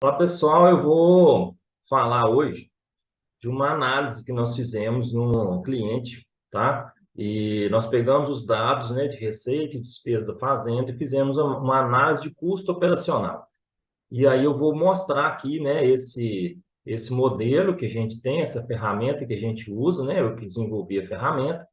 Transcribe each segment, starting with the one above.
Olá, pessoal. Eu vou falar hoje de uma análise que nós fizemos no cliente, tá? E nós pegamos os dados, né, de receita e despesa da fazenda e fizemos uma análise de custo operacional. E aí eu vou mostrar aqui, né, esse modelo que a gente tem, essa ferramenta que a gente usa, né, eu que desenvolvi a ferramenta,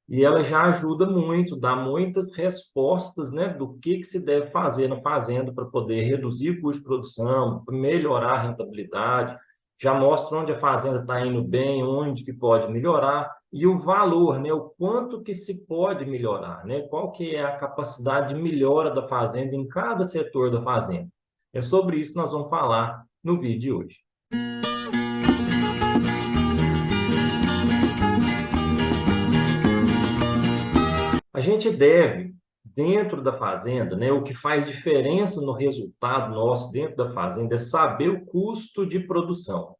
e ela já ajuda muito, dá muitas respostas, né, do que se deve fazer na fazenda para poder reduzir o custo de produção, melhorar a rentabilidade, já mostra onde a fazenda está indo bem, onde que pode melhorar, e o valor, né, o quanto que se pode melhorar, né, qual que é a capacidade de melhora da fazenda em cada setor da fazenda. É sobre isso que nós vamos falar no vídeo de hoje. A gente deve, dentro da fazenda, né, o que faz diferença no resultado nosso dentro da fazenda é saber o custo de produção.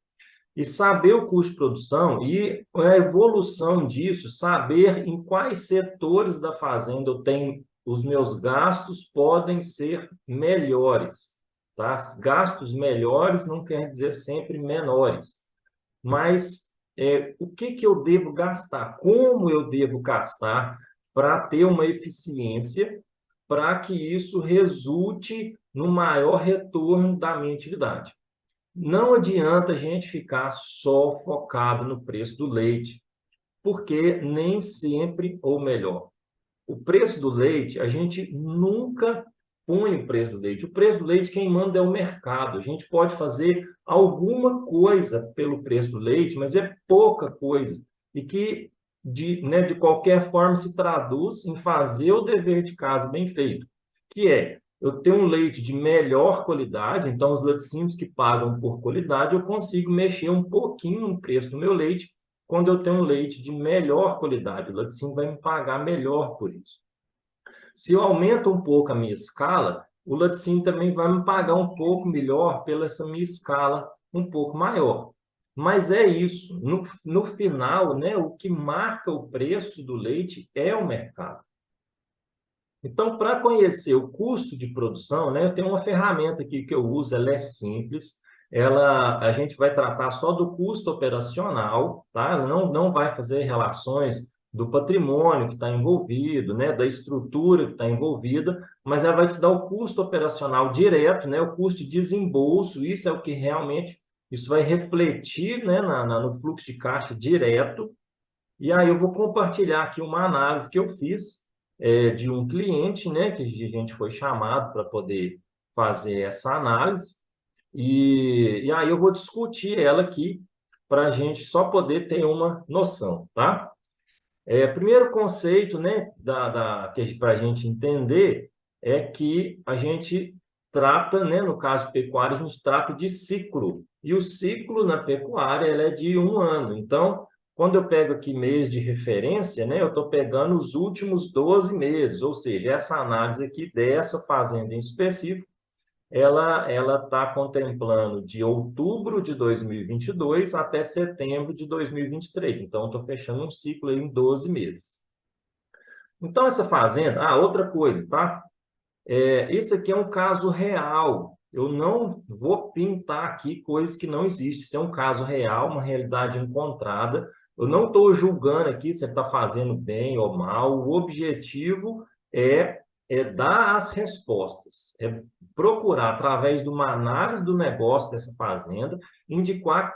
E saber o custo de produção e a evolução disso, saber em quais setores da fazenda eu tenho os meus gastos podem ser melhores, tá? Gastos melhores não quer dizer sempre menores, mas o que eu devo gastar, como eu devo gastar para ter uma eficiência, para que isso resulte no maior retorno da minha atividade. Não adianta a gente ficar só focado no preço do leite, porque nem sempre, ou melhor, o preço do leite, a gente nunca põe o preço do leite. O preço do leite, quem manda é o mercado. A gente pode fazer alguma coisa pelo preço do leite, mas é pouca coisa. E que, de qualquer forma, se traduz em fazer o dever de casa bem feito, que é eu tenho um leite de melhor qualidade, então os laticínios que pagam por qualidade, eu consigo mexer um pouquinho no preço do meu leite quando eu tenho um leite de melhor qualidade. O laticínio vai me pagar melhor por isso. Se eu aumento um pouco a minha escala, o laticínio também vai me pagar um pouco melhor pela essa minha escala um pouco maior. Mas é isso. No final, né, o que marca o preço do leite é o mercado. Então, para conhecer o custo de produção, né, eu tenho uma ferramenta aqui que eu uso, ela é simples, a gente vai tratar só do custo operacional, tá? Ela não vai fazer relações do patrimônio que está envolvido, né, da estrutura que está envolvida, mas ela vai te dar o custo operacional direto, né, o custo de desembolso, isso é o que realmente, isso vai refletir, né, no fluxo de caixa direto. E aí eu vou compartilhar aqui uma análise que eu fiz de um cliente, né, que a gente foi chamado para poder fazer essa análise, e aí eu vou discutir ela aqui para a gente só poder ter uma noção, tá? Primeiro conceito, né, para a gente entender é que a gente trata, né, no caso pecuário, a gente trata de ciclo. E o ciclo na pecuária ela é de um ano. Então, quando eu pego aqui mês de referência, né, eu estou pegando os últimos 12 meses, ou seja, essa análise aqui dessa fazenda em específico, ela está contemplando de outubro de 2022 até setembro de 2023. Então, estou fechando um ciclo aí em 12 meses. Então, essa fazenda... Ah, outra coisa, tá? Isso aqui é um caso real. Eu não vou pintar aqui coisas que não existem. Isso é um caso real, uma realidade encontrada. Eu não estou julgando aqui se está fazendo bem ou mal. O objetivo é, é dar as respostas, é procurar, através de uma análise do negócio dessa fazenda, indicar,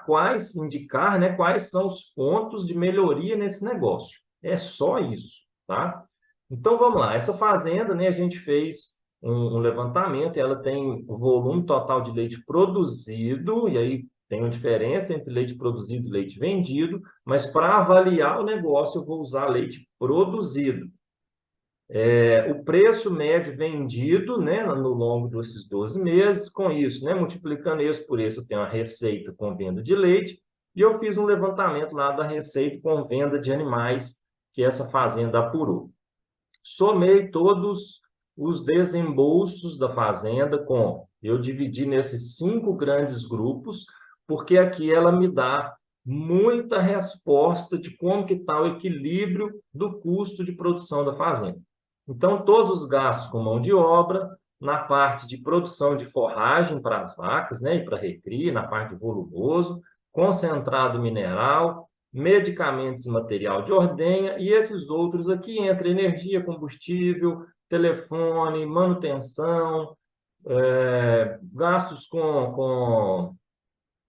né, quais são os pontos de melhoria nesse negócio. É só isso, tá? Então, vamos lá. Essa fazenda, né, a gente fez um levantamento, e ela tem o volume total de leite produzido, e aí tem uma diferença entre leite produzido e leite vendido, mas para avaliar o negócio eu vou usar leite produzido. O preço médio vendido, né, no longo desses 12 meses, com isso, né, multiplicando isso por isso, eu tenho a receita com venda de leite, e eu fiz um levantamento lá da receita com venda de animais que essa fazenda apurou. Somei todos os desembolsos da fazenda eu dividi nesses 5 grandes grupos, porque aqui ela me dá muita resposta de como que está o equilíbrio do custo de produção da fazenda. Então, todos os gastos com mão de obra, na parte de produção de forragem para as vacas, né, e para recria, na parte de volumoso, concentrado mineral, medicamentos e material de ordenha, e esses outros aqui entre energia, combustível, telefone, manutenção, gastos com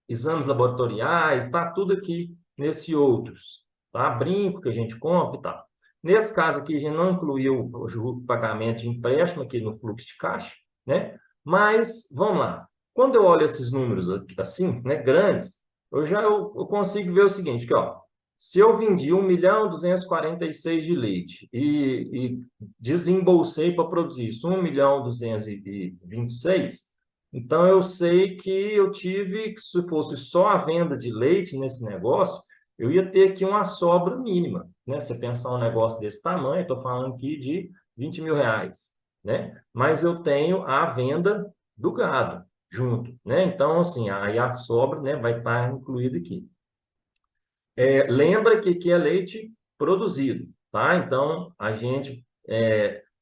exames laboratoriais, está tudo aqui nesse outros, tá? Brinco que a gente compra e tal. Nesse caso aqui, a gente não incluiu o pagamento de empréstimo aqui no fluxo de caixa, né? Mas, vamos lá. Quando eu olho esses números aqui, assim, né, grandes, eu consigo ver o seguinte, que, ó, se eu vendi 1.246.000 de leite e desembolsei para produzir isso 1.226.000, então, eu sei que eu tive, que se fosse só a venda de leite nesse negócio, eu ia ter aqui uma sobra mínima, né? Você pensar um negócio desse tamanho, estou falando aqui de 20 mil reais, né? Mas eu tenho a venda do gado junto, né? Então, assim, aí a sobra, né, vai estar incluída aqui. Lembra que aqui é leite produzido, tá? Então, a gente,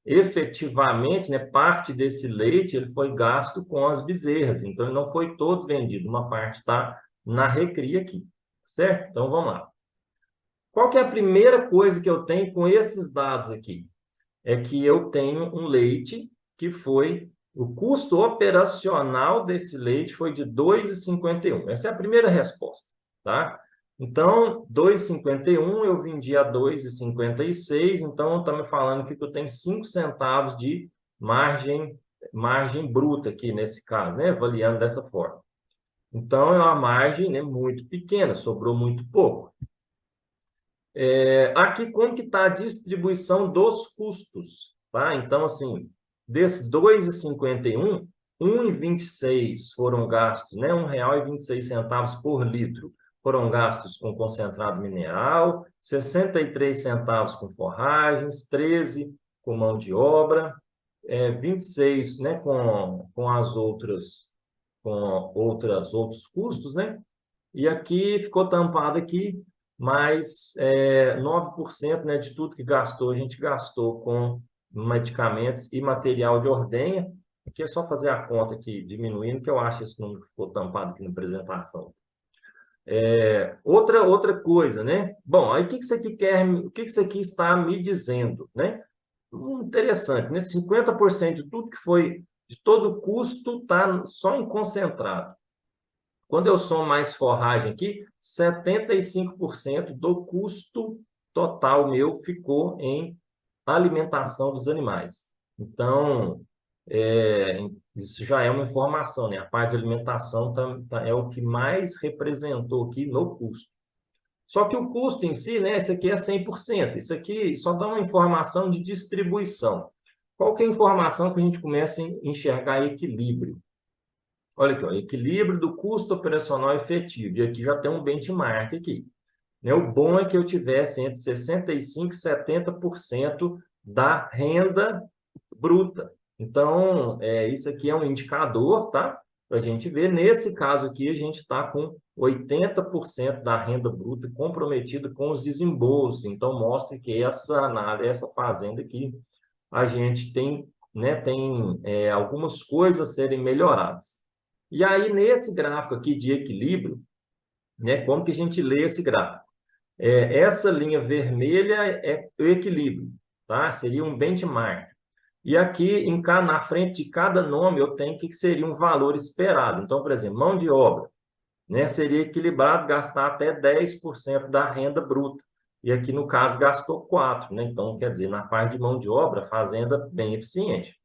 efetivamente, né, parte desse leite ele foi gasto com as bezerras, então ele não foi todo vendido, uma parte está na recria aqui, certo? Então, vamos lá. Qual que é a primeira coisa que eu tenho com esses dados aqui? É que eu tenho um leite que foi, o custo operacional desse leite foi de R$ 2,51. Essa é a primeira resposta, tá? Então, 2,51 eu vendi a 2,56, então está me falando que eu tenho 5 centavos de margem bruta aqui nesse caso, né? Avaliando dessa forma. Então, é uma margem, né, muito pequena, sobrou muito pouco. Aqui, como que está a distribuição dos custos, tá? Então, assim, desses 2,51, 1,26 foram gastos, né? R$ 1,26 por litro foram gastos com concentrado mineral, 63 centavos com forragens, 13 com mão de obra, 26, né, com as outras, outros custos, né? E aqui ficou tampado aqui, mas 9%, né, de tudo que gastou, a gente gastou com medicamentos e material de ordenha. Aqui é só fazer a conta aqui, diminuindo, que eu acho esse número que ficou tampado aqui na apresentação. Outra coisa, né? Bom, aí o que isso aqui quer, o que isso aqui está me dizendo, né? Interessante, né? 50% de tudo que foi, de todo o custo está só em concentrado. Quando eu somo mais forragem aqui, 75% do custo total meu ficou em alimentação dos animais. Então, isso já é uma informação, né? A parte de alimentação é o que mais representou aqui no custo. Só que o custo em si, né? Esse aqui é 100%. Isso aqui só dá uma informação de distribuição. Qual que é a informação que a gente começa a enxergar equilíbrio? Olha aqui, ó, equilíbrio do custo operacional efetivo. E aqui já tem um benchmark aqui. Né? O bom é que eu tivesse entre 65% e 70% da renda bruta. Então, isso aqui é um indicador, tá? Para a gente ver. Nesse caso aqui, a gente está com 80% da renda bruta comprometida com os desembolsos. Então, mostra que essa fazenda aqui, a gente tem, né, algumas coisas a serem melhoradas. E aí, nesse gráfico aqui de equilíbrio, né, como que a gente lê esse gráfico? Essa linha vermelha é o equilíbrio, tá? Seria um benchmark. E aqui, na frente de cada nome, eu tenho que seria um valor esperado. Então, por exemplo, mão de obra, né, seria equilibrado gastar até 10% da renda bruta. E aqui, no caso, gastou 4%, né? Então, quer dizer, na parte de mão de obra, fazenda bem eficiente.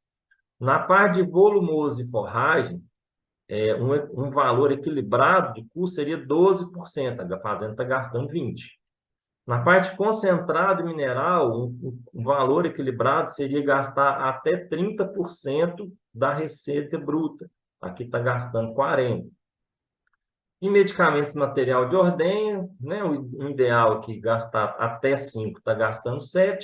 Na parte de volumoso e forragem, um valor equilibrado de custo seria 12%, a fazenda está gastando 20%. Na parte concentrado mineral, um valor equilibrado seria gastar até 30% da receita bruta. Aqui está gastando 40%. Em medicamentos material de ordenha, né, o ideal aqui gastar até 5%, está gastando 7%.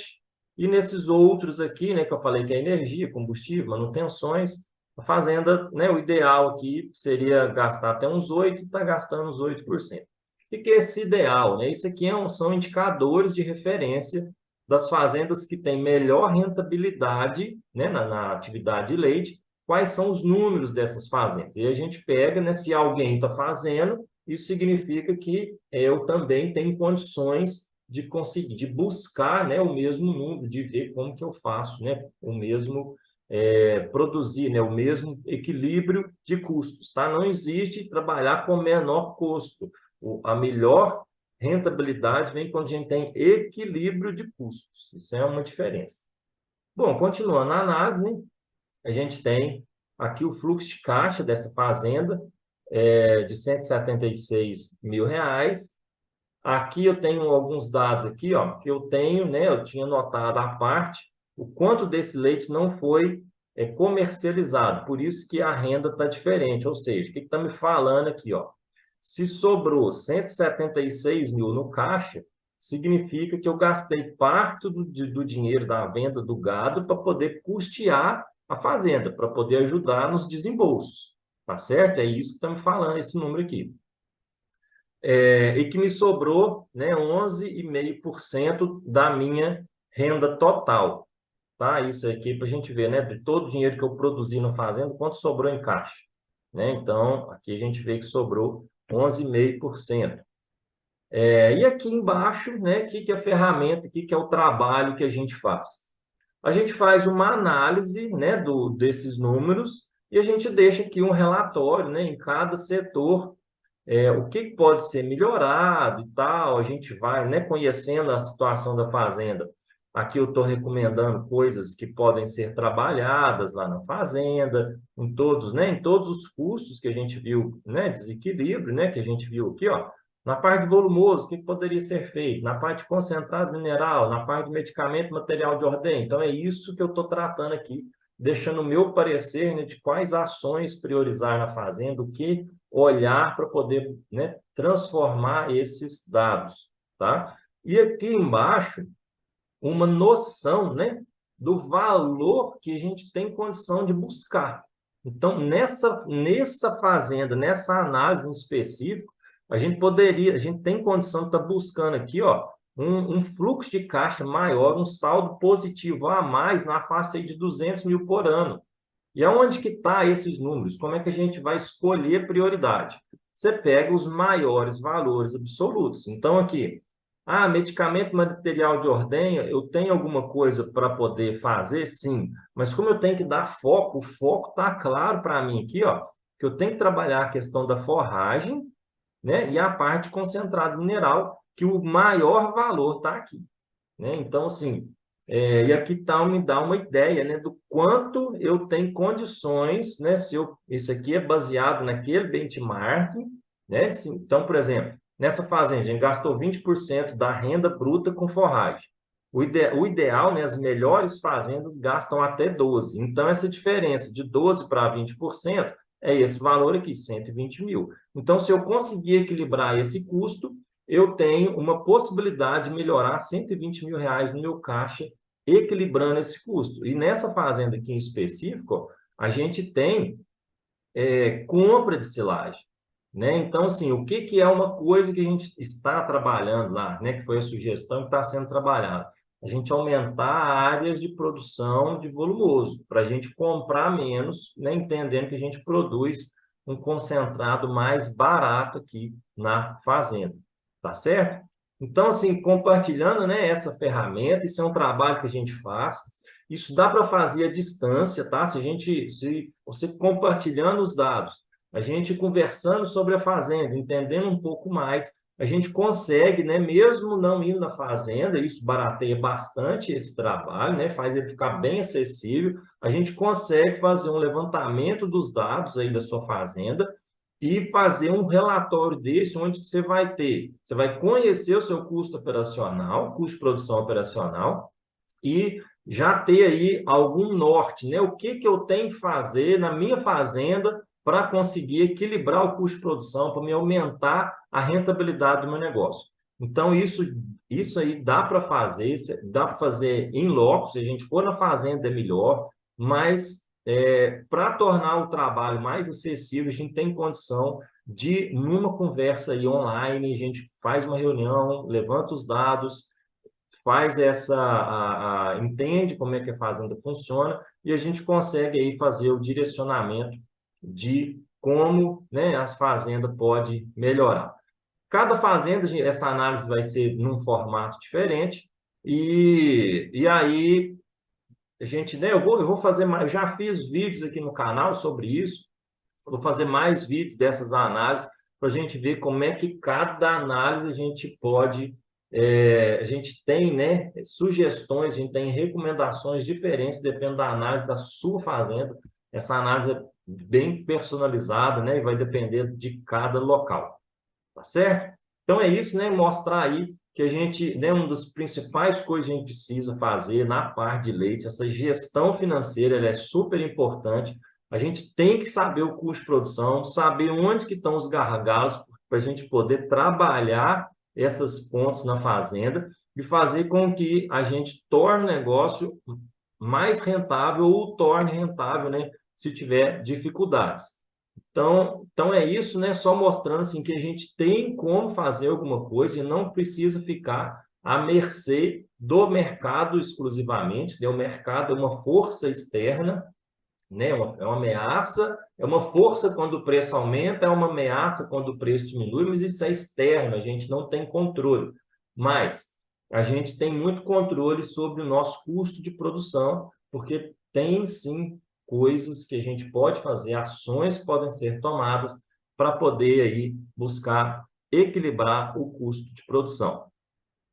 E nesses outros aqui, né, que eu falei que é energia, combustível, manutenções, a fazenda, né, o ideal aqui seria gastar até uns 8%, está gastando uns 8%. O que é esse ideal? Né? Isso aqui são indicadores de referência das fazendas que têm melhor rentabilidade, né, na atividade de leite quais são os números dessas fazendas. E a gente pega, né, se alguém está fazendo, isso significa que eu também tenho condições de conseguir, de buscar, né, o mesmo número, de ver como que eu faço, né, o mesmo produzir, né, o mesmo equilíbrio de custos, tá? Não existe trabalhar com menor custo. A melhor rentabilidade vem quando a gente tem equilíbrio de custos. Isso é uma diferença. Bom, continuando a análise, né, a gente tem aqui o fluxo de caixa dessa fazenda de R$ 176.000. Aqui eu tenho alguns dados aqui, ó, que eu tenho, né, eu tinha notado à parte o quanto desse leite não foi comercializado, por isso que a renda está diferente, ou seja, o que está me falando aqui, ó? Se sobrou 176.000 no caixa, significa que eu gastei parte do dinheiro da venda do gado para poder custear a fazenda, para poder ajudar nos desembolsos, tá certo? É isso que está me falando esse número aqui. E que me sobrou, né, 11,5% da minha renda total, tá? Isso aqui para a gente ver, né, de todo o dinheiro que eu produzi na fazenda, quanto sobrou em caixa, né? Então, aqui a gente vê que sobrou 11,5%. E aqui embaixo, né, o que é a ferramenta, o que é o trabalho que a gente faz? A gente faz uma análise, né, desses números e a gente deixa aqui um relatório, né, em cada setor, o que pode ser melhorado e tal. A gente vai, né, conhecendo a situação da fazenda. Aqui eu estou recomendando coisas que podem ser trabalhadas lá na fazenda, né, em todos os custos que a gente viu, né, desequilíbrio, né, que a gente viu aqui, ó. Na parte volumoso, o que poderia ser feito? Na parte de concentrado mineral, na parte de medicamento, material de ordem. Então, é isso que eu estou tratando aqui, deixando o meu parecer, né, de quais ações priorizar na fazenda, o que olhar para poder, né, transformar esses dados, tá? E aqui embaixo, uma noção, né, do valor que a gente tem condição de buscar. Então, nessa fazenda, nessa análise em específico, a gente tem condição de estar buscando aqui, ó, um fluxo de caixa maior, um saldo positivo a mais na faixa aí de 200 mil por ano. E aonde que está esses números? Como é que a gente vai escolher prioridade? Você pega os maiores valores absolutos. Então, aqui, medicamento, material de ordenha, eu tenho alguma coisa para poder fazer? Sim. Mas como eu tenho que dar foco, o foco está claro para mim aqui, ó, que eu tenho que trabalhar a questão da forragem, né, e a parte concentrada mineral, que o maior valor está aqui, né? Então, assim, e aqui me dá uma ideia, né, do quanto eu tenho condições, né, esse aqui é baseado naquele benchmark, né? Então, por exemplo, nessa fazenda, a gente gastou 20% da renda bruta com forragem. O ideal, né, as melhores fazendas gastam até 12%. Então, essa diferença de 12% para 20% é esse valor aqui, 120 mil. Então, se eu conseguir equilibrar esse custo, eu tenho uma possibilidade de melhorar 120 mil reais no meu caixa, equilibrando esse custo. E nessa fazenda aqui em específico, a gente tem compra de silagem, né? Então, assim, o que é uma coisa que a gente está trabalhando lá, né? Que foi a sugestão que está sendo trabalhada. A gente aumentar áreas de produção de volumoso, para a gente comprar menos, né? Entendendo que a gente produz um concentrado mais barato aqui na fazenda, tá certo? Então, assim, compartilhando, né, essa ferramenta, isso é um trabalho que a gente faz. Isso dá para fazer à distância, tá? Se você compartilhando os dados, a gente conversando sobre a fazenda, entendendo um pouco mais, a gente consegue, né, mesmo não indo na fazenda, isso barateia bastante esse trabalho, né, faz ele ficar bem acessível, a gente consegue fazer um levantamento dos dados aí da sua fazenda e fazer um relatório desse, onde você vai conhecer o seu custo operacional, custo de produção operacional, e já ter aí algum norte, né? O que eu tenho que fazer na minha fazenda para conseguir equilibrar o custo de produção, para me aumentar a rentabilidade do meu negócio. Então, isso aí dá para fazer em loco, se a gente for na fazenda é melhor, mas para tornar o trabalho mais acessível, a gente tem condição de, numa conversa aí online, a gente faz uma reunião, levanta os dados, faz entende como é que a fazenda funciona e a gente consegue aí fazer o direcionamento de como, né, a fazenda pode melhorar. Cada fazenda, essa análise vai ser num formato diferente e aí a gente, né, eu vou fazer mais, já fiz vídeos aqui no canal sobre isso, vou fazer mais vídeos dessas análises para a gente ver como é que cada análise a gente pode, a gente tem, né, sugestões, a gente tem recomendações diferentes, dependendo da análise da sua fazenda. Essa análise é bem personalizada, né, e vai depender de cada local, tá certo? Então é isso, né, mostrar aí que a gente, né, uma das principais coisas que a gente precisa fazer na parte de leite, essa gestão financeira, ela é super importante. A gente tem que saber o custo de produção, saber onde que estão os gargalos para a gente poder trabalhar essas pontes na fazenda e fazer com que a gente torne o negócio mais rentável ou torne rentável, né, se tiver dificuldades. Então é isso, né? Só mostrando assim, que a gente tem como fazer alguma coisa e não precisa ficar à mercê do mercado exclusivamente, né? O mercado é uma força externa, né? É uma ameaça, é uma força quando o preço aumenta, é uma ameaça quando o preço diminui, mas isso é externo, a gente não tem controle. Mas a gente tem muito controle sobre o nosso custo de produção, porque tem sim coisas que a gente pode fazer, ações que podem ser tomadas para poder aí buscar equilibrar o custo de produção.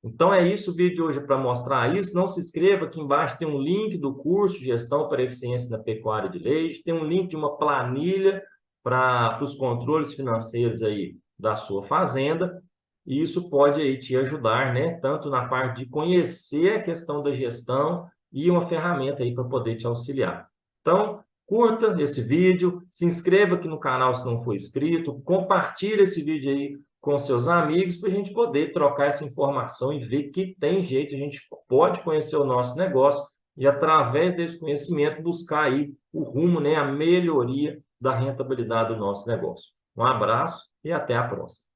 Então é isso, o vídeo de hoje é para mostrar isso. Não se inscreva, aqui embaixo tem um link do curso Gestão para Eficiência na Pecuária de Leite, tem um link de uma planilha para os controles financeiros aí da sua fazenda, e isso pode aí te ajudar, né? Tanto na parte de conhecer a questão da gestão e uma ferramenta aí para poder te auxiliar. Então, curta esse vídeo, se inscreva aqui no canal se não for inscrito, compartilhe esse vídeo aí com seus amigos para a gente poder trocar essa informação e ver que tem jeito, a gente pode conhecer o nosso negócio e, através desse conhecimento, buscar aí o rumo, né, a melhoria da rentabilidade do nosso negócio. Um abraço e até a próxima.